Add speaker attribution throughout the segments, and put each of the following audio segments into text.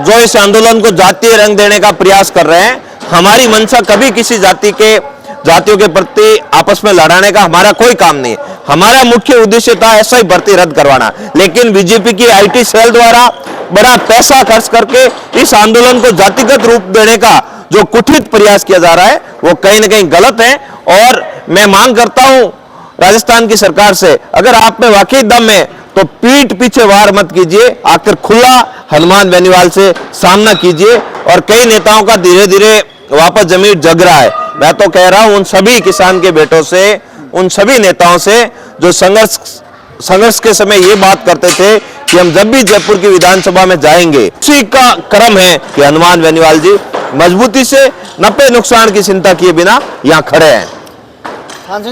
Speaker 1: जो इस आंदोलन को जातीय रंग देने का प्रयास कर रहे हैं। हमारी मंशा कभी किसी जातियों के प्रति आपस में लड़ाने का हमारा कोई काम नहीं है। हमारा मुख्य उद्देश्य था ऐसा ही भर्ती रद्द करवाना, लेकिन बीजेपी की आईटी सेल द्वारा बड़ा पैसा खर्च करके इस आंदोलन को जातिगत रूप देने का जो कुठित प्रयास किया जा रहा है वो कहीं ना कहीं गलत है। और मैं मांग करता हूं राजस्थान की सरकार से, अगर आप में वाकई दम है तो पीठ पीछे वार मत कीजिए, आकर खुला हनुमान बेनीवाल से सामना कीजिए। और कई नेताओं का धीरे धीरे वापस जमीर जग रहा है। मैं तो कह रहा हूं उन सभी किसान के बेटों से, उन सभी नेताओं से जो संघर्ष के समय ये बात करते थे कि हम जब भी जयपुर की विधानसभा में जाएंगे, उसी का क्रम है कि हनुमान बेनीवाल जी मजबूती से नफे नुकसान की चिंता किए बिना यहाँ खड़े हैं।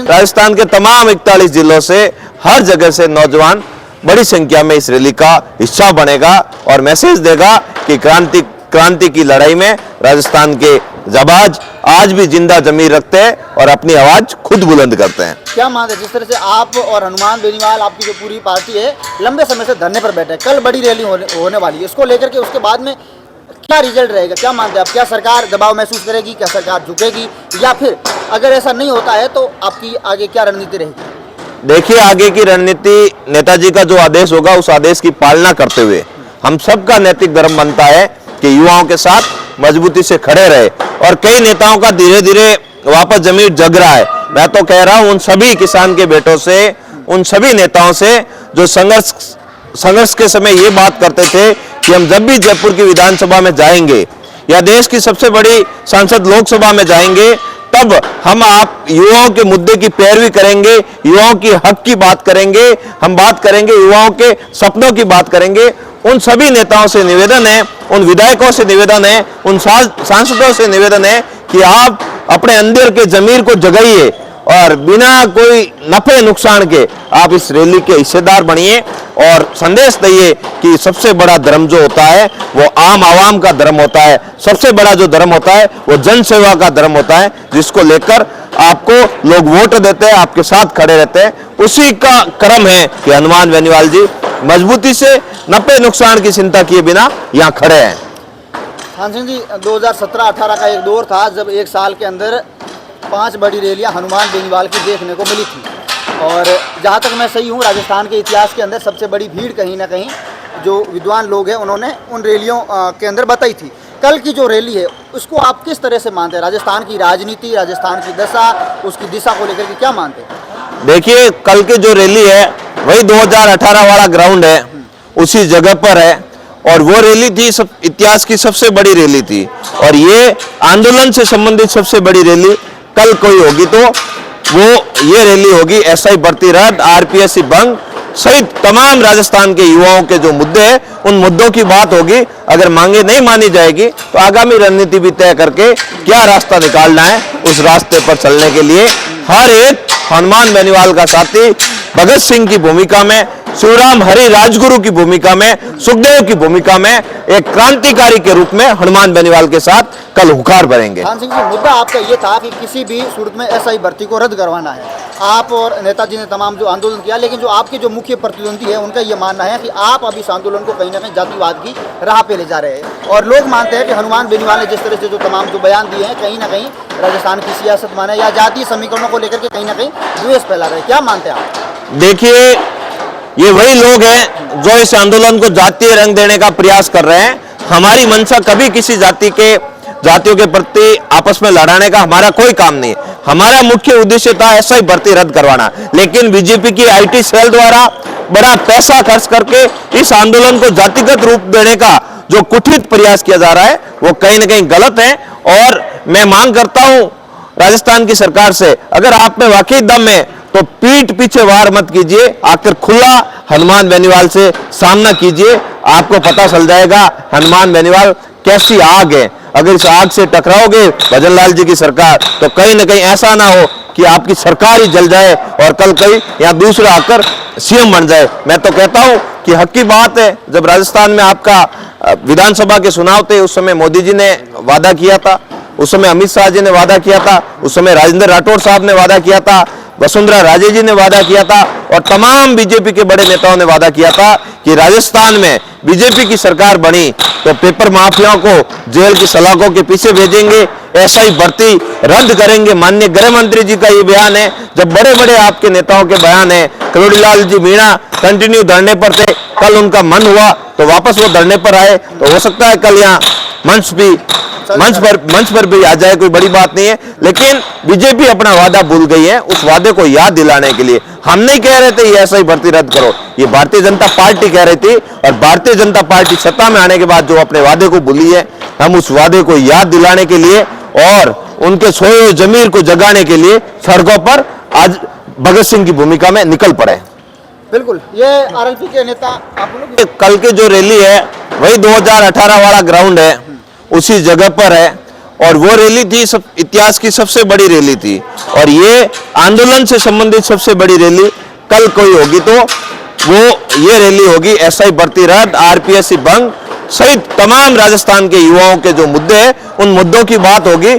Speaker 1: राजस्थान के तमाम 41 जिलों से, हर जगह से नौजवान बड़ी संख्या में इस रैली का हिस्सा बनेगा और मैसेज देगा कि क्रांति की लड़ाई में राजस्थान के जाबाज आज भी जिंदा जमीर रखते हैं और अपनी आवाज खुद बुलंद करते हैं।
Speaker 2: क्या मानते हैं जिस तरह से आप और हनुमान बेनीवाल, आपकी जो पूरी पार्टी है, लंबे समय से धरने पर बैठे, कल बड़ी रैली होने वाली है, इसको लेकर के उसके बाद में क्या रिजल्ट रहेगा, क्या मानते हैं आप? क्या सरकार दबाव महसूस करेगी, क्या सरकार झुकेगी, या फिर अगर ऐसा नहीं होता है तो आपकी आगे क्या रणनीति रहेगी?
Speaker 1: देखिए, आगे की रणनीति नेताजी का जो आदेश होगा उस आदेश की पालना करते हुए हम सबका नैतिक धर्म बनता है कि युवाओं के साथ मजबूती से खड़े रहे। और कई नेताओं का धीरे धीरे वापस जमीर जग रहा है। मैं तो कह रहा हूं उन सभी किसान के बेटों से, उन सभी नेताओं से जो संघर्ष के समय ये बात करते थे कि हम जब भी जयपुर की विधानसभा में जाएंगे या देश की सबसे बड़ी संसद लोकसभा में जाएंगे, तब हम आप युवाओं के मुद्दे की पैरवी करेंगे, युवाओं की हक की बात करेंगे, हम बात करेंगे, युवाओं के सपनों की बात करेंगे। उन सभी नेताओं से निवेदन है, उन विधायकों से निवेदन है, उन सांसदों से निवेदन है कि आप अपने अंदर के जमीर को जगाइए और बिना कोई नफे नुकसान के आप इस रैली के हिस्सेदार बनिए और संदेश दिए कि सबसे बड़ा धर्म जो होता है वो आम आवाम का धर्म होता है। सबसे बड़ा जो धर्म होता है वो जन सेवा का धर्म होता है, जिसको लेकर आपको लोग वोट देते हैं, आपके साथ खड़े रहते हैं। उसी का क्रम है कि हनुमान बेनीवाल जी मजबूती से नफे नुकसान की चिंता किए बिना यहाँ खड़े हैं।
Speaker 2: हाँ सिंह जी, 2017-18 का एक दौर था जब एक साल के अंदर 5 बड़ी रैलियां हनुमान बेनीवाल की देखने को मिली थी। और जहाँ तक मैं सही हूँ, राजस्थान के इतिहास के अंदर सबसे बड़ी भीड़ कहीं ना कहीं जो विद्वान लोग हैं उन्होंने उन रैलियों के अंदर बताई थी। कल की जो रैली है उसको आप किस तरह से मानते हैं? राजस्थान की राजनीति, राजस्थान की दशा, उसकी दिशा को लेकर के क्या मानते हैं?
Speaker 1: देखिए, कल की जो रैली है वही 2018 वाला ग्राउंड है, उसी जगह पर है। और वो रैली थी इतिहास की सबसे बड़ी रैली थी और ये आंदोलन से संबंधित सबसे बड़ी रैली कल कोई होगी तो वो ये रैली होगी एसआई भर्ती रद्द, आरपीएससी भंग सहित तमाम राजस्थान के युवाओं के जो मुद्दे हैं उन मुद्दों की बात होगी। अगर मांगे नहीं मानी जाएगी तो आगामी रणनीति भी तय करके क्या रास्ता निकालना है उस रास्ते पर चलने के लिए हर एक हनुमान बेनीवाल का साथी भगत सिंह की भूमिका में, शिवराम हरि राजगुरु की भूमिका में, सुखदेव की भूमिका में एक क्रांतिकारी के रूप में हनुमान बेनीवाल के साथ कल हुंकार भरेंगे।
Speaker 2: हाँ सिंह जी, मुद्दा आपका ये था कि किसी भी सूरत में एसआई भर्ती को रद्द करवाना है। आप और नेताजी ने तमाम जो आंदोलन किया, लेकिन जो आपके जो मुख्य प्रतिद्वंदी है उनका ये मानना है कि आप अब इस आंदोलन को कहीं ना कहीं जातिवाद की राह पे ले जा रहे हैं। और लोग मानते हैं कि हनुमान बेनीवाल ने जिस तरह से जो तमाम जो बयान दिए हैं कहीं ना कहीं राजस्थान की सियासत माने या जातीय समीकरणों को लेकर के कहीं ना कहीं द्वेष फैला रहे हैं। क्या मानते हैं आप?
Speaker 1: देखिए, ये वही लोग हैं जो इस आंदोलन को जातीय रंग देने का प्रयास कर रहे हैं। हमारी मंशा कभी किसी जातियों के प्रति आपस में लड़ाने का हमारा कोई काम नहीं है। हमारा मुख्य उद्देश्य था ऐसा ही भर्ती रद्द करवाना, लेकिन बीजेपी की आईटी सेल द्वारा बड़ा पैसा खर्च करके इस आंदोलन को जातिगत रूप देने का जो कुठित प्रयास किया जा रहा है वो कहीं ना कहीं गलत है। और मैं मांग करता हूं राजस्थान की सरकार से, अगर आप में वाकई दम है तो पीठ पीछे वार मत कीजिए, आकर खुला हनुमान बेनीवाल से सामना कीजिए। आपको पता चल जाएगा हनुमान बेनीवाल कैसी आग है। अगर इस आग से टकराओगे भजन लाल जी की सरकार, तो कहीं ना कहीं ऐसा ना हो कि आपकी सरकार ही जल जाए और कल कहीं या दूसरा आकर सीएम बन जाए। मैं तो कहता हूं कि हक की बात है। जब राजस्थान में आपका विधानसभा के चुनाव थे उस समय मोदी जी ने वादा किया था, उस समय अमित शाह जी ने वादा किया था, उस समय राजेंद्र राठौड़ साहब ने वादा किया था, वसुंधरा राजे जी ने वादा किया था और तमाम बीजेपी के बड़े नेताओं ने वादा किया था कि राजस्थान में बीजेपी की सरकार बनी तो पेपर माफियाओं को जेल की सलाखों के पीछे भेजेंगे, एसआई भर्ती रद्द करेंगे। माननीय गृह मंत्री जी का ये बयान है, जब बड़े बड़े आपके नेताओं के बयान है। करोड़ीलाल जी मीणा कंटिन्यू धरने पर थे, कल उनका मन हुआ तो वापस वो धरने पर आए, तो हो सकता है कल यहाँ मंच पर भी आ जाए, कोई बड़ी बात नहीं है। लेकिन बीजेपी अपना वादा भूल गई है, उस वादे को याद दिलाने के लिए हम नहीं कह रहे थे ये ऐसा ही भर्ती रद्द करो, ये भारतीय जनता पार्टी कह रही थी। और भारतीय जनता पार्टी सत्ता में आने के बाद जो अपने वादे को भूली है, हम उस वादे को याद दिलाने के लिए और उनके सोए हुए जमीर को जगाने के लिए सड़कों पर आज भगत सिंह की भूमिका में निकल पड़े।
Speaker 2: बिल्कुल, ये आरएलपी के नेता आप लोग
Speaker 1: कल के जो रैली है वही 2018 वाला ग्राउंड है, उसी जगह पर है और वो रैली थी इतिहास की सबसे बड़ी रैली थी। और ये आंदोलन से संबंधित सबसे बड़ी रैली कल कोई होगी तो वो ये रैली होगी एसआई भर्ती रद्द, आरपीएससी भंग सहित तमाम राजस्थान के युवाओं के जो मुद्दे हैं उन मुद्दों की बात होगी।